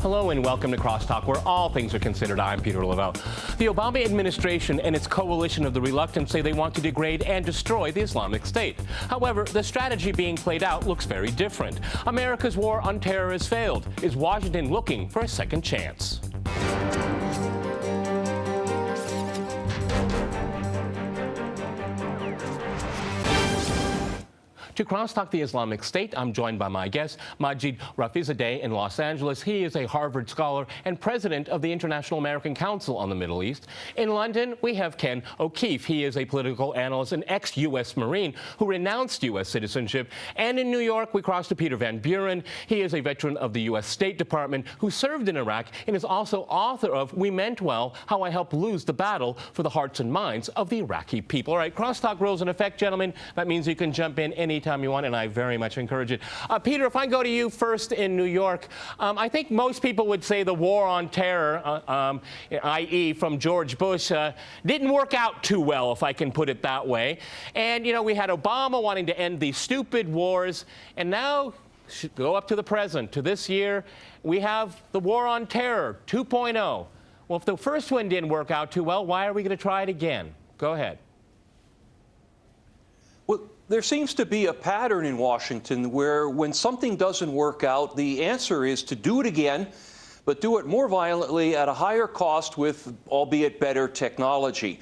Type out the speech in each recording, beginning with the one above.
Hello and welcome to CrossTalk, where all things are considered. I'm Peter Lavelle. The Obama administration and its coalition of the reluctant say they want to degrade and destroy the Islamic State. However, the strategy being played out looks very different. America's war on terror has failed. Is Washington looking for a second chance? To CrossTalk the Islamic State, I'm joined by my guest, Majid Rafizadeh in Los Angeles. He is a Harvard scholar and president of the International American Council on the Middle East. In London, we have Ken O'Keefe. He is a political analyst and ex-U.S. Marine who renounced U.S. citizenship. And in New York, we cross to Peter Van Buren. He is a veteran of the U.S. State Department who served in Iraq and is also author of We Meant Well, How I Helped Lose the Battle for the Hearts and Minds of the Iraqi People. All right, CrossTalk rules in effect, gentlemen. That means you can jump in anytime you want, and I very much encourage it. Peter, if I go to you first in New York, I think most people would say the war on terror, i.e. from George Bush, didn't work out too well, if I can put it that way. And, you know, we had Obama wanting to end these stupid wars, and now, go up to the present, to this year, we have the war on terror 2.0. Well, if the first one didn't work out too well, why are we going to try it again? Go ahead. Well, there seems to be a pattern in Washington where when something doesn't work out, the answer is to do it again, but do it more violently at a higher cost with, albeit better, technology.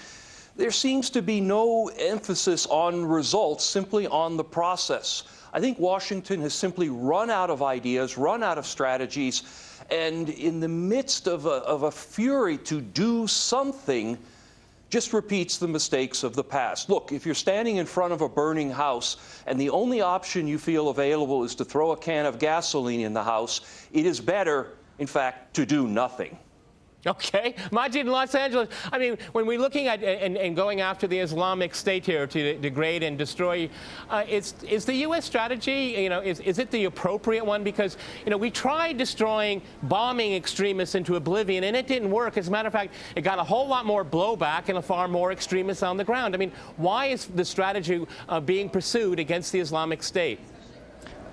There seems to be no emphasis on results, simply on the process. I think Washington has simply run out of ideas, run out of strategies, and in the midst of a fury to do something, just repeats the mistakes of the past. Look, if you're standing in front of a burning house and the only option you feel available is to throw a can of gasoline in the house, it is better, in fact, to do nothing. Okay. Majid in Los Angeles, I mean, when we're looking at and going after the Islamic State here to degrade and destroy, is the U.S. strategy, you know, is it the appropriate one? Because, you know, we tried destroying, bombing extremists into oblivion, and it didn't work. As a matter of fact, it got a whole lot more blowback and far more extremists on the ground. I mean, why is the strategy being pursued against the Islamic State?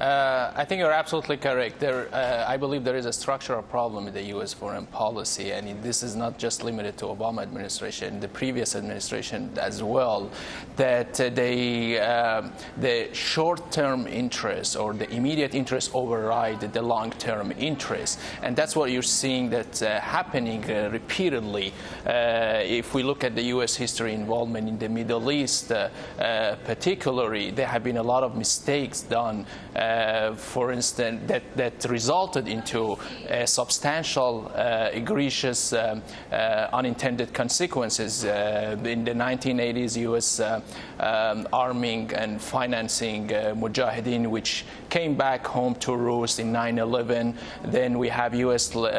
I think you're absolutely correct. I believe there is a structural problem in the U.S. foreign policy, and this is not just limited to Obama administration, the previous administration as well, that the short-term interests or the immediate interests override the long-term interests. And that's what you're seeing that's happening repeatedly. If we look at the U.S. history involvement in the Middle East, particularly, there have been a lot of mistakes done, for instance, that resulted into substantial, egregious, unintended consequences. In the 1980s, U.S. Arming and financing Mujahideen, which came back home to roost in 9/11. Then we have U.S.-led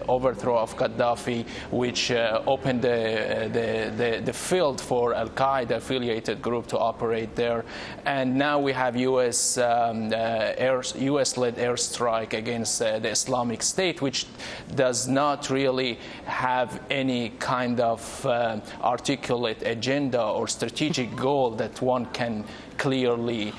overthrow of Gaddafi, which opened the field for Al-Qaeda affiliated group to operate there. And now we have U.S.-led airstrike against the Islamic State, which does not really have any kind of articulate agenda or strategic goal that one can clearly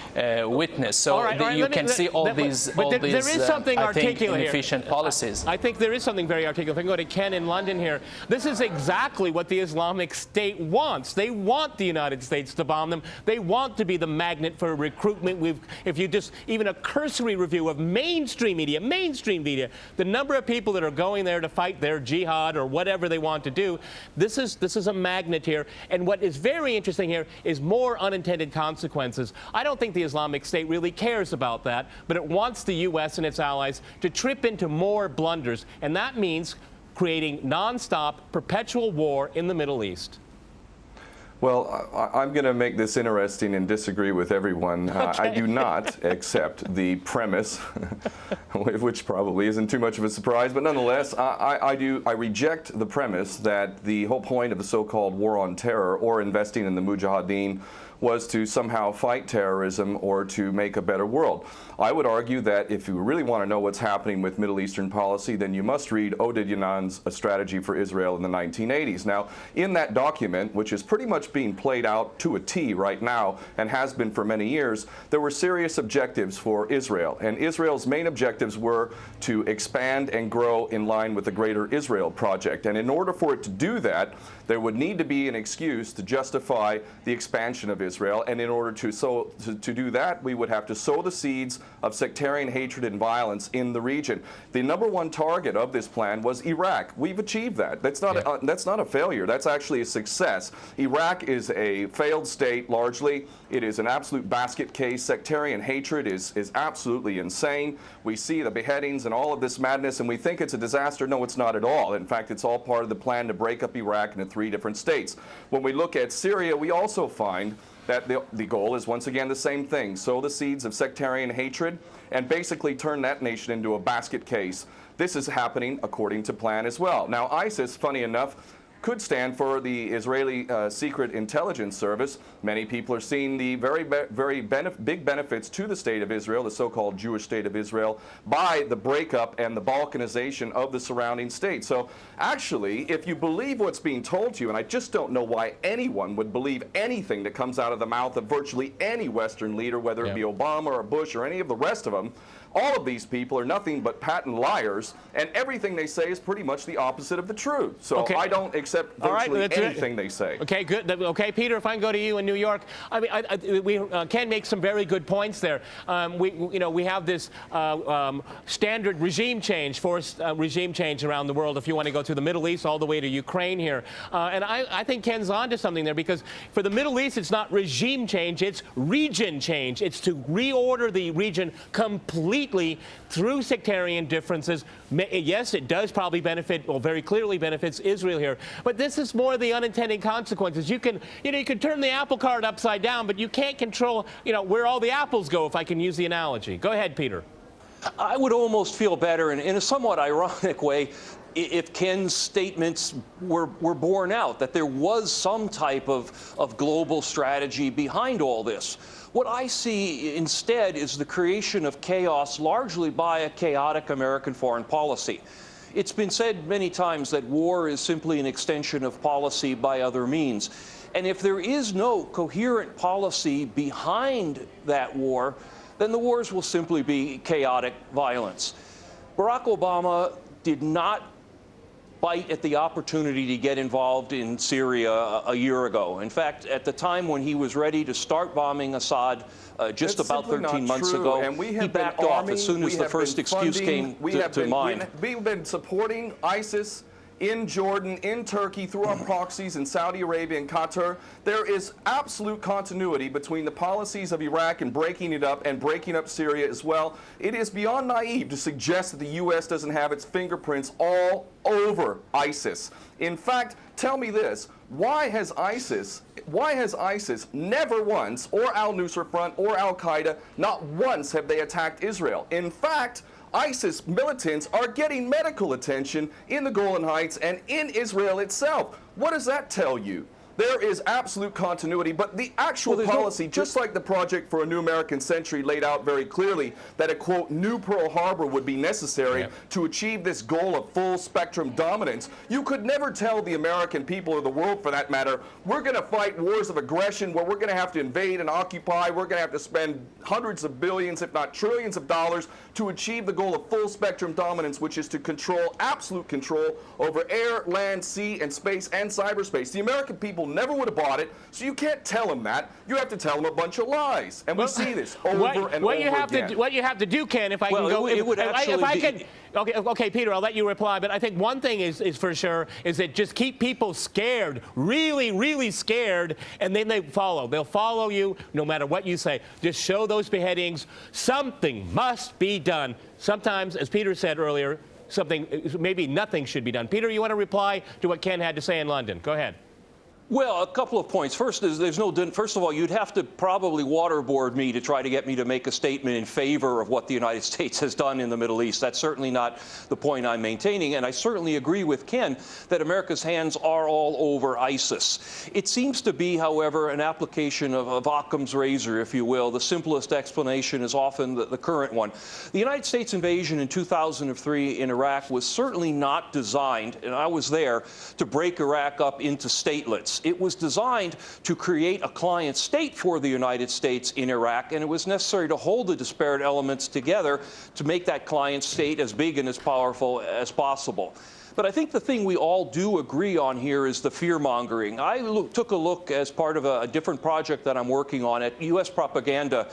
witness. So you can see all these inefficient policies. I think there is something very articulate. If I can go to Ken in London here, this is exactly what the Islamic State wants. They want the United States to bomb them. They want to be the magnet for recruitment. If you just, even a cursory review of mainstream media, the number of people that are going there to fight their jihad or whatever they want to do, this is a magnet here. And what is very interesting here is more unintended consequences. I don't think the Islamic State really cares about that, but it wants the U.S. and its allies to trip into more blunders, and that means creating nonstop, perpetual war in the Middle East. Well, I'm going to make this interesting and disagree with everyone. Okay. I do not accept the premise, which probably isn't too much of a surprise, but nonetheless, I reject the premise that the whole point of the so-called war on terror or investing in the Mujahideen was to somehow fight terrorism or to make a better world. I would argue that if you really want to know what's happening with Middle Eastern policy, then you must read Oded Yanan's A Strategy for Israel in the 1980s. Now, in that document, which is pretty much being played out to a T right now and has been for many years, there were serious objectives for Israel. And Israel's main objectives were to expand and grow in line with the Greater Israel Project. And in order for it to do that, there would need to be an excuse to justify the expansion of Israel. And in order to do that, we would have to sow the seeds of sectarian hatred and violence in the region. The #1 target of this plan was Iraq. We've achieved that. That's not a failure. That's actually a success. Iraq is a failed state largely. It is an absolute basket case. Sectarian hatred is absolutely insane. We see the beheadings and all of this madness, and we think it's a disaster. No, it's not at all. In fact, it's all part of the plan to break up Iraq into 3 different states. When we look at Syria, we also find that the goal is once again the same thing: sow the seeds of sectarian hatred and basically turn that nation into a basket case. This is happening according to plan as well. Now, ISIS, funny enough, could stand for the Israeli Secret Intelligence Service. Many people are seeing the very big benefits to the state of Israel, the so-called Jewish state of Israel, by the breakup and the balkanization of the surrounding states. So actually, if you believe what's being told to you, and I just don't know why anyone would believe anything that comes out of the mouth of virtually any Western leader, whether it be Obama or Bush or any of the rest of them, all of these people are nothing but patent liars, and everything they say is pretty much the opposite of the truth. So I don't accept virtually anything they say. Okay, good. Okay, Peter, if I can go to you in New York, I mean, we can make some very good points there. We have this standard regime change, forced regime change around the world. If you want to go to the Middle East, all the way to Ukraine here, and I think Ken's onto something there, because for the Middle East, it's not regime change; it's region change. It's to reorder the region completely through sectarian differences. Yes, it does probably benefit, or very clearly benefits, Israel here. But this is more the unintended consequences. You can turn the apple cart upside down, but you can't control, where all the apples go, if I can use the analogy. Go ahead, Peter. I would almost feel better in a somewhat ironic way if Ken's statements were borne out, that there was some type of global strategy behind all this. What I see instead is the creation of chaos largely by a chaotic American foreign policy. It's been said many times that war is simply an extension of policy by other means. And if there is no coherent policy behind that war, then the wars will simply be chaotic violence. Barack Obama did not bite at the opportunity to get involved in Syria a year ago. In fact, at the time when he was ready to start bombing Assad just about 13 months ago, he backed off as soon as the first excuse came to mind. We've been supporting ISIS in Jordan, in Turkey, through our proxies in Saudi Arabia and Qatar. There is absolute continuity between the policies of Iraq and breaking it up and breaking up Syria as well. It is beyond naive to suggest that the U.S. doesn't have its fingerprints all over ISIS. In fact, tell me this: why has ISIS never once, or al-Nusra Front or al-Qaeda, not once have they attacked Israel? In fact, ISIS militants are getting medical attention in the Golan Heights and in Israel itself. What does that tell you? There is absolute continuity, but the actual policy, just like the Project for a New American Century laid out very clearly, that a, quote, new Pearl Harbor would be necessary to achieve this goal of full spectrum dominance. You could never tell the American people, or the world for that matter, we're going to fight wars of aggression where we're going to have to invade and occupy, we're going to have to spend hundreds of billions, if not trillions of dollars to achieve the goal of full spectrum dominance, which is to control, absolute control over air, land, sea, and space, and cyberspace. The American people never would have bought it, so you can't tell them that. You have to tell them a bunch of lies, and we see this over and over again. What you have to do, Ken, if I can go, okay, Peter, I'll let you reply, but I think one thing is for sure is that just keep people scared, really, really scared, and then they follow. They'll follow you no matter what you say. Just show those beheadings. Something must be done. Sometimes, as Peter said earlier, maybe nothing should be done. Peter, you want to reply to what Ken had to say in London? Go ahead. Well, a couple of points. First, first of all, you'd have to probably waterboard me to try to get me to make a statement in favor of what the United States has done in the Middle East. That's certainly not the point I'm maintaining. And I certainly agree with Ken that America's hands are all over ISIS. It seems to be, however, an application of Occam's razor, if you will. The simplest explanation is often the current one. The United States invasion in 2003 in Iraq was certainly not designed, and I was there, to break Iraq up into statelets. It was designed to create a client state for the United States in Iraq, and it was necessary to hold the disparate elements together to make that client state as big and as powerful as possible. But I think the thing we all do agree on here is the fear-mongering. I took a look as part of a different project that I'm working on at U.S. propaganda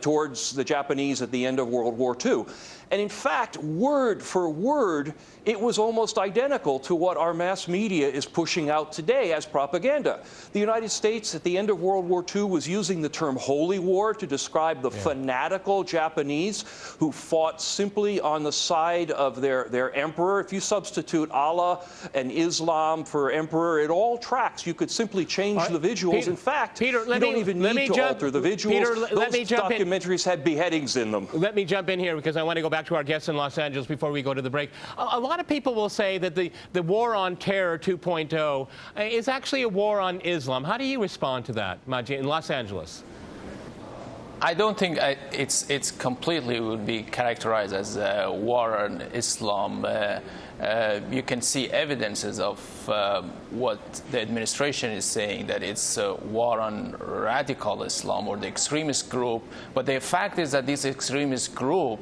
towards the Japanese at the end of World War II. And in fact, word for word, it was almost identical to what our mass media is pushing out today as propaganda. The United States at the end of World War II was using the term holy war to describe the fanatical Japanese who fought simply on the side of their emperor. If you substitute Allah and Islam for emperor, it all tracks. You could simply change the visuals. Peter, in fact, Peter, you don't even need to alter the visuals. Peter, those documentaries had beheadings in them. Let me jump in here because I want to go back to our guests in Los Angeles before we go to the break. A lot of people will say that the war on terror 2.0 is actually a war on Islam. How do you respond to that, Majid, in Los Angeles? I don't think it's completely would be characterized as a war on Islam. You can see evidences of what the administration is saying, that it's a war on radical Islam or the extremist group. But the fact is that this extremist group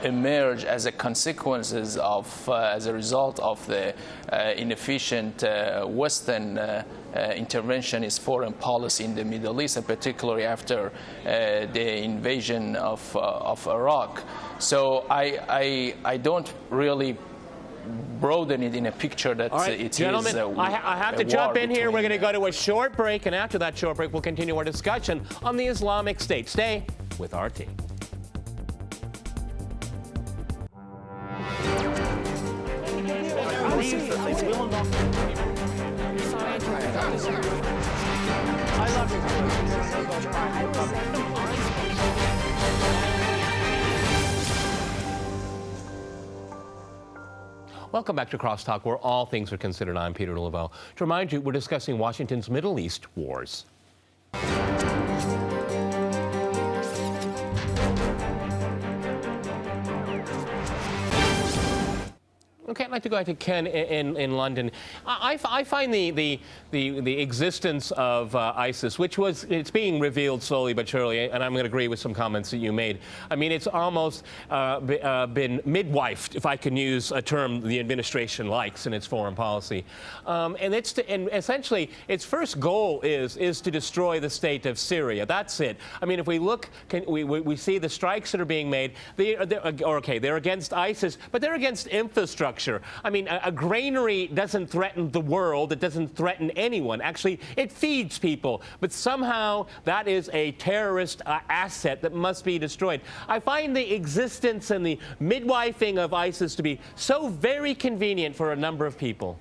emerged as a consequences of, as a result of the inefficient Western interventionist foreign policy in the Middle East, and particularly after the invasion of Iraq. So I don't really broaden it in a picture that it gentlemen, is I have to jump in here. We're going to go to a short break, and after that short break, we'll continue our discussion on the Islamic State. Stay with RT. Welcome back to CrossTalk, where all things are considered. I'm Peter Lavelle. To remind you, we're discussing Washington's Middle East wars. Okay, I'd like to go back to Ken in London. I find the existence of ISIS, which it's being revealed slowly but surely, and I'm going to agree with some comments that you made. I mean, it's almost been midwifed, if I can use a term the administration likes in its foreign policy. And essentially, its first goal is to destroy the state of Syria. That's it. I mean, if we look, we see the strikes that are being made. They're against ISIS, but they're against infrastructure. I mean, a granary doesn't threaten the world. It doesn't threaten anyone. Actually, it feeds people. But somehow that is a terrorist asset that must be destroyed. I find the existence and the midwifing of ISIS to be so very convenient for a number of people.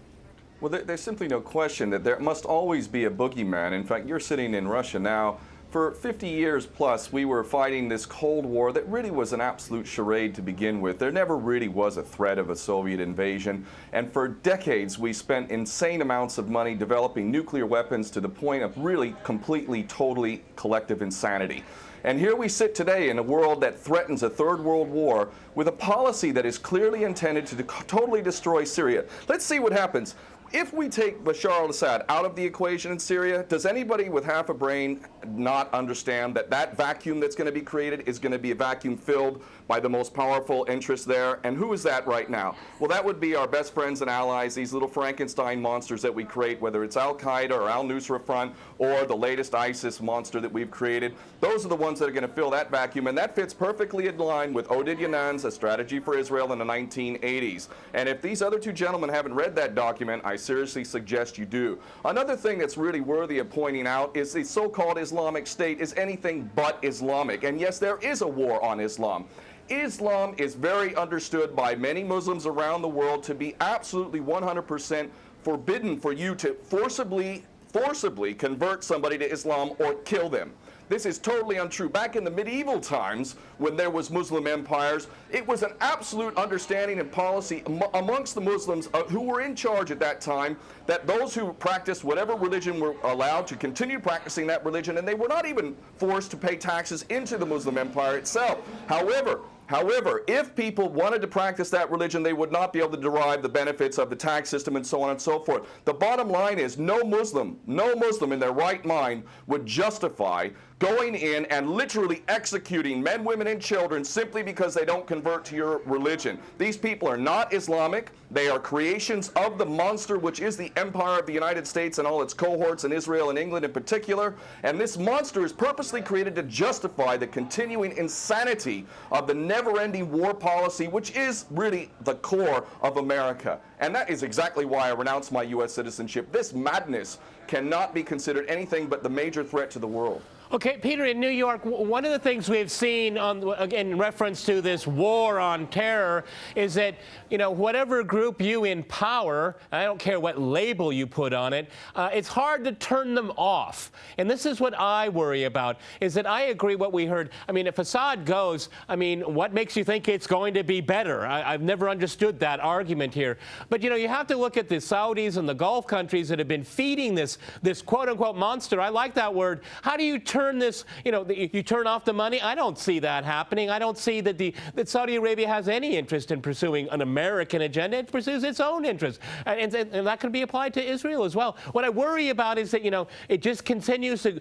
Well, there's simply no question that there must always be a boogeyman. In fact, you're sitting in Russia now. For 50 years plus, we were fighting this Cold War that really was an absolute charade to begin with. There never really was a threat of a Soviet invasion. And for decades, we spent insane amounts of money developing nuclear weapons to the point of really completely, totally collective insanity. And here we sit today in a world that threatens a third world war with a policy that is clearly intended to totally destroy Syria. Let's see what happens. If we take Bashar al-Assad out of the equation in Syria, does anybody with half a brain not understand that that vacuum that's going to be created is going to be a vacuum filled by the most powerful interests there? And who is that right now? Well, that would be our best friends and allies, these little Frankenstein monsters that we create, whether it's Al-Qaeda or Al-Nusra Front or the latest ISIS monster that we've created. Those are the ones that are going to fill that vacuum, and that fits perfectly in line with Oded Yanan's A Strategy for Israel in the 1980s. And if these other two gentlemen haven't read that document, I seriously suggest you do. Another thing that's really worthy of pointing out is the so-called Islamic State is anything but Islamic. And yes, there is a war on Islam. Islam is very understood by many Muslims around the world to be absolutely 100% forbidden for you to forcibly forcibly convert somebody to Islam or kill them. This is totally untrue. Back in the medieval times, when there was Muslim empires, it was an absolute understanding and policy amongst the Muslims who were in charge at that time that those who practiced whatever religion were allowed to continue practicing that religion, and they were not even forced to pay taxes into the Muslim empire itself. However, if people wanted to practice that religion, they would not be able to derive the benefits of the tax system and so on and so forth. The bottom line is no Muslim in their right mind would justify going in and literally executing men, women, and children simply because they don't convert to your religion. These people are not Islamic. They are creations of the monster, which is the empire of the United States and all its cohorts in Israel and England in particular. And this monster is purposely created to justify the continuing insanity of the never-ending war policy, which is really the core of America. And that is exactly why I renounce my U.S. citizenship. This madness cannot be considered anything but the major threat to the world. Okay, Peter, in New York, one of the things we've seen in reference to this war on terror is that, whatever group you in power, I don't care what label you put on it, it's hard to turn them off. And this is what I worry about, is that I agree what we heard. I mean, if Assad goes, what makes you think it's going to be better? I've never understood that argument here. But, you have to look at the Saudis and the Gulf countries that have been feeding this quote-unquote monster. I like that word. How do you turn this, you turn off the money? I don't see that happening. I don't see that Saudi Arabia has any interest in pursuing an American agenda. It pursues its own interest. And that can be applied to Israel as well. What I worry about is that, it just continues to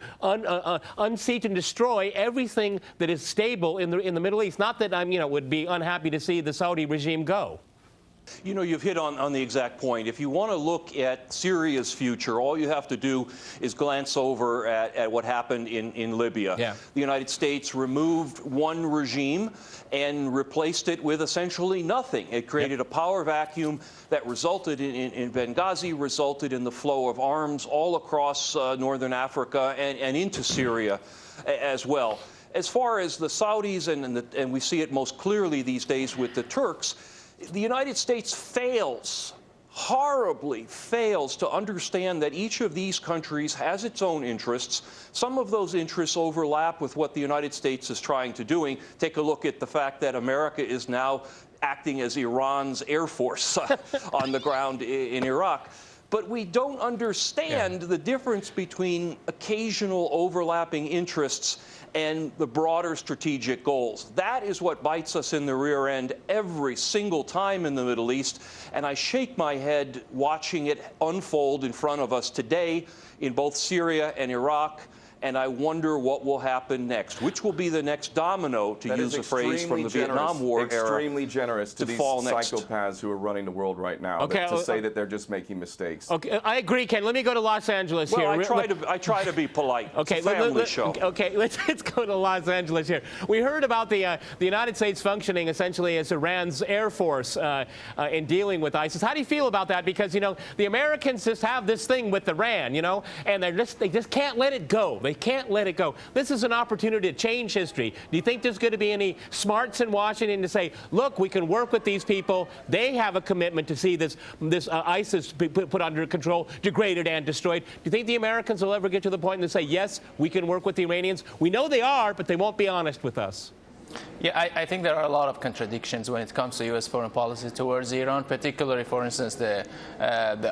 unseat and destroy everything that is stable in the Middle East. Not that I'm, would be unhappy to see the Saudi regime go. You've hit on the exact point. If you want to look at Syria's future, all you have to do is glance over at what happened in Libya. Yeah. The United States removed one regime and replaced it with essentially nothing. It created a power vacuum that resulted in Benghazi, resulted in the flow of arms all across northern Africa and into Syria as well. As far as the Saudis, and we see it most clearly these days with the Turks, the United States horribly fails to understand that each of these countries has its own interests. Some of those interests overlap with what the United States is trying to do. Take a look at the fact that America is now acting as Iran's air force on the ground in Iraq. But we don't understand the difference between occasional overlapping interests and the broader strategic goals. That is what bites us in the rear end every single time in the Middle East, and I shake my head watching it unfold in front of us today in both Syria and Iraq, and I wonder what will happen next. Which will be the next domino, to use a phrase from the Vietnam War era, extremely generous to these psychopaths who are running the world right now, to say that they're just making mistakes. Okay, I agree, Ken. Let me go to Los Angeles here. I try to be polite. Okay, it's a family show. Okay, let's go to Los Angeles here. We heard about the United States functioning essentially as Iran's air force in dealing with ISIS. How do you feel about that? Because, the Americans just have this thing with Iran, and they just can't let it go. They can't let it go. This is an opportunity to change history. Do you think there's going to be any smarts in Washington to say, look, we can work with these people. They have a commitment to see this ISIS be put under control, degraded, and destroyed. Do you think the Americans will ever get to the point and say, yes, we can work with the Iranians? We know they are, but they won't be honest with us. Yeah, I think there are a lot of contradictions when it comes to U.S. foreign policy towards Iran, particularly, for instance, the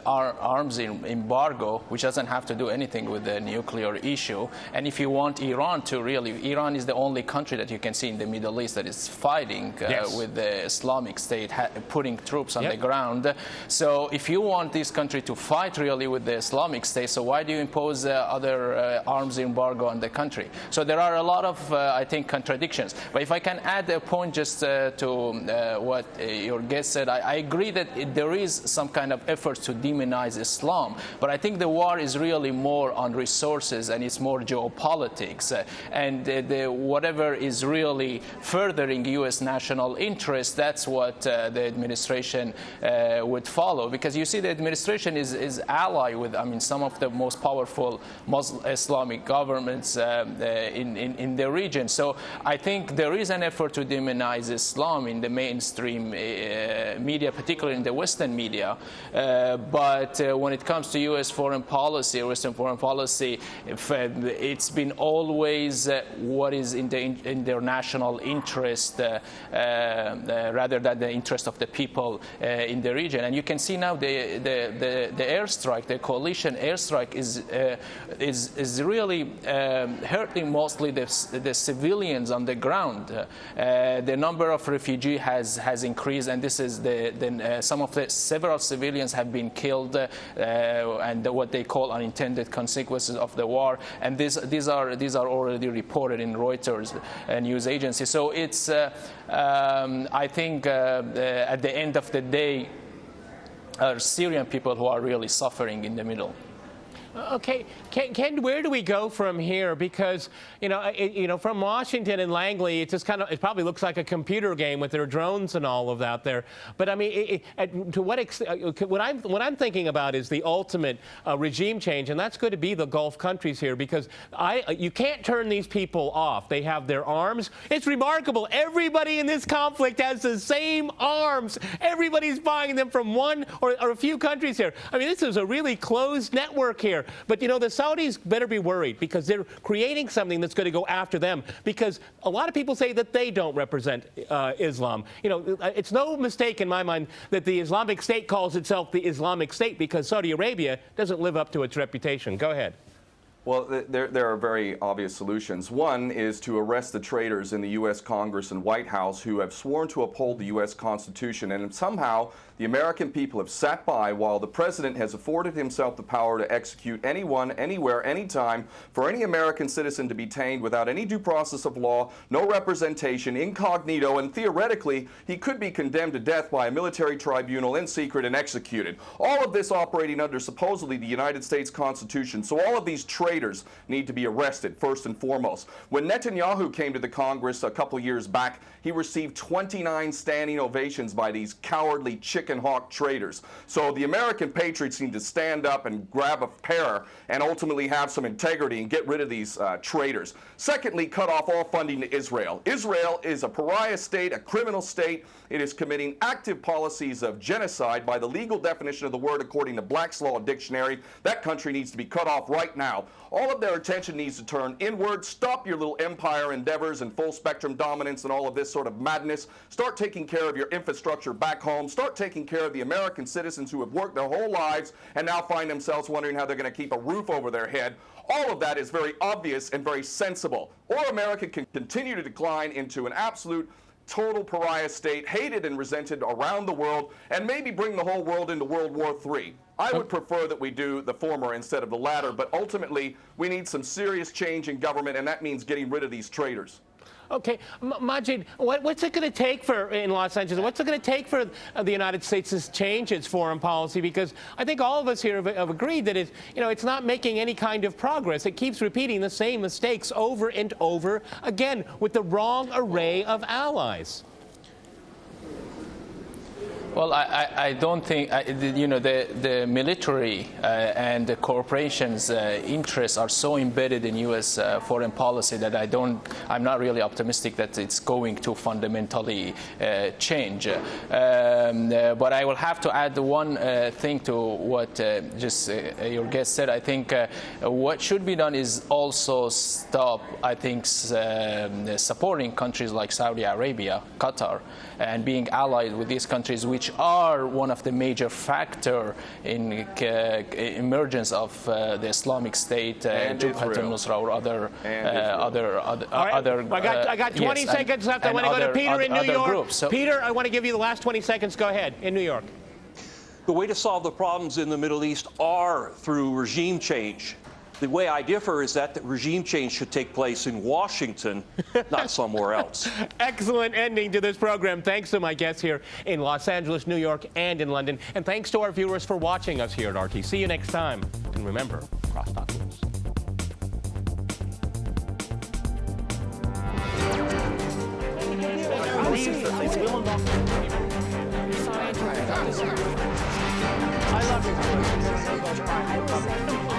arms embargo, which doesn't have to do anything with the nuclear issue. And if you want Iran to really, Iran is the only country that you can see in the Middle East that is fighting with the Islamic State, putting troops on the ground. So if you want this country to fight really with the Islamic State, so why do you impose other arms embargo on the country? So there are a lot of, I think, contradictions. But if I can add a point just to what your guest said, I agree that there is some kind of effort to demonize Islam, but I think the war is really more on resources and it's more geopolitics, and whatever is really furthering U.S. national interest, that's what the administration would follow, because you see the administration is ally with, some of the most powerful Muslim Islamic governments in the region. So I think there is an effort to demonize Islam in the mainstream media, particularly in the Western media. But when it comes to U.S. foreign policy, Western foreign policy, it's been always what is in their national interest rather than the interest of the people in the region. And you can see now the airstrike, the coalition airstrike is really hurting mostly the civilians on the ground. The number of refugees has increased, and this is several civilians have been killed, and what they call unintended consequences of the war. And these are already reported in Reuters news agency. So it's I think at the end of the day, Syrian people who are really suffering in the middle. Okay, Ken, where do we go from here? Because from Washington and Langley, it just it probably looks like a computer game with their drones and all of that there. But I mean, to what extent? What I'm thinking about is the ultimate regime change, and that's going to be the Gulf countries here, because you can't turn these people off. They have their arms. It's remarkable. Everybody in this conflict has the same arms. Everybody's buying them from one or a few countries here. I mean, this is a really closed network here. But, the Saudis better be worried, because they're creating something that's going to go after them, because a lot of people say that they don't represent Islam. It's no mistake in my mind that the Islamic State calls itself the Islamic State, because Saudi Arabia doesn't live up to its reputation. Go ahead. Well, there are very obvious solutions. One is to arrest the traitors in the U.S. Congress and White House who have sworn to uphold the U.S. Constitution, and somehow the American people have sat by while the president has afforded himself the power to execute anyone, anywhere, anytime, for any American citizen to be detained without any due process of law, no representation, incognito, and theoretically he could be condemned to death by a military tribunal in secret and executed. All of this operating under supposedly the United States Constitution. So all of these traitors need to be arrested, first and foremost. When Netanyahu came to the Congress a couple years back, he received 29 standing ovations by these cowardly chicken hawk traitors. So the American patriots need to stand up and grab a pair and ultimately have some integrity and get rid of these traitors. Secondly, cut off all funding to Israel. Israel is a pariah state, a criminal state. It is committing active policies of genocide by the legal definition of the word according to Black's Law Dictionary. That country needs to be cut off right now. All of their attention needs to turn inward. Stop your little empire endeavors and full spectrum dominance and all of this sort of madness. Start taking care of your infrastructure back home. Start taking care of the American citizens who have worked their whole lives and now find themselves wondering how they're going to keep a roof over their head. All of that is very obvious and very sensible. Or America can continue to decline into an absolute total pariah state, hated and resented around the world, and maybe bring the whole world into World War III. I would prefer that we do the former instead of the latter, but ultimately we need some serious change in government, and that means getting rid of these traitors. Okay, Majid, what's it going to take in Los Angeles? What's it going to take for the United States to change its foreign policy? Because I think all of us here have agreed that it's not making any kind of progress. It keeps repeating the same mistakes over and over again with the wrong array of allies. Well, I don't think, the military and the corporations' interests are so embedded in U.S. Foreign policy that I'm not really optimistic that it's going to fundamentally change. But I will have to add one thing to what your guest said. I think what should be done is also stop, supporting countries like Saudi Arabia, Qatar, and being allied with these countries, which are one of the major factor in emergence of the Islamic State, Jabhat al-Nusra, or other. I got 20 seconds left. I want to go to Peter in New York. Groups. So, Peter, I want to give you the last 20 seconds. Go ahead, in New York. The way to solve the problems in the Middle East are through regime change. The way I differ is that the regime change should take place in Washington, not somewhere else. Excellent ending to this program. Thanks to my guests here in Los Angeles, New York, and in London. And thanks to our viewers for watching us here at RT. See you next time. And remember, CrossTalk rules. I love you.